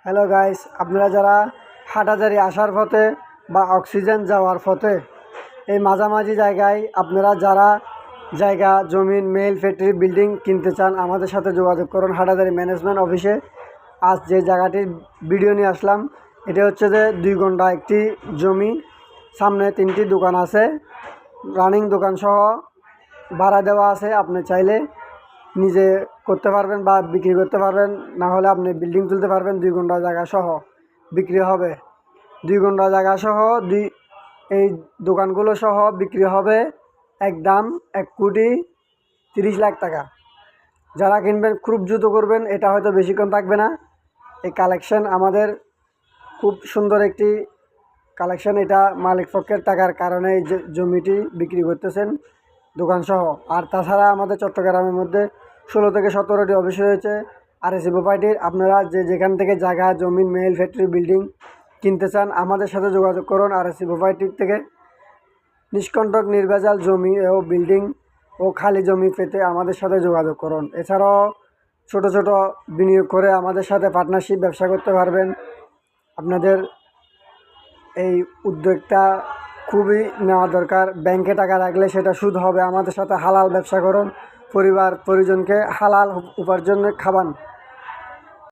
Hello guys, আপনারা যারা হাটাজারি আসার পথে বা অক্সিজেন যাওয়ার পথে এই মাঝামাঝি জায়গায় আপনারা যারা জায়গা জমিন মেল ফ্যাক্টরি বিল্ডিং কিনতে চান আমাদের সাথে যোগাযোগ করুন হাটাজারি ম্যানেজমেন্ট অফিসে। আজ যে জায়গাটির ভিডিও নিয়ে আসলাম এটা হচ্ছে যে 2 ঘন্টা একটি জমি, সামনে 3টি দোকান আছে, রানিং দোকান সহ ভাড়া দেওয়া আছে। আপনি চাইলে নিজে করতে পারবেন বা বিক্রি করতে পারবেন, না হলে আপনি বিল্ডিং তুলতে পারবেন। 2 ঘন্টা জায়গা সহ বিক্রি হবে। 2 ঘন্টা জায়গা সহ এই দোকানগুলো সহ বিক্রি হবে একদম 1,30,00,000 টাকা। যারা কিনবেন খুব দ্রুত করবেন, এটা হয়তো বেশিক্ষণ থাকবে না। এই কালেকশন আমাদের খুব সুন্দর একটি কালেকশন, এটা মালিক পক্ষের টাকার কারণে এই জমিটি বিক্রি করতেছেন দোকানসহ। আর তাছাড়া আমাদের চট্টগ্রামের মধ্যে 16 থেকে 17টি অফিস রয়েছে আরএসি প্রপার্টির। আপনারা যেখান থেকে জায়গা জমিন মেল ফ্যাক্টরি বিল্ডিং কিনতে চান আমাদের সাথে যোগাযোগ করুন। আরএসি প্রপার্টির থেকে নিষ্কণ্টক নির্ভেজাল জমি ও বিল্ডিং ও খালি জমি পেতে আমাদের সাথে যোগাযোগ করুন। এছাড়াও ছোট ছোট বিনিয়োগ করে আমাদের সাথে পার্টনারশিপ ব্যবসা করতে পারবেন। আপনাদের এই উদ্যোগটা খুবই নেওয়া দরকার। ব্যাংকে টাকা রাখলে সেটা সুদ হবে। আমাদের সাথে হালাল ব্যবসা করুন, পরিবার পরিজনকে হালাল উপার্জনে খাওয়ান।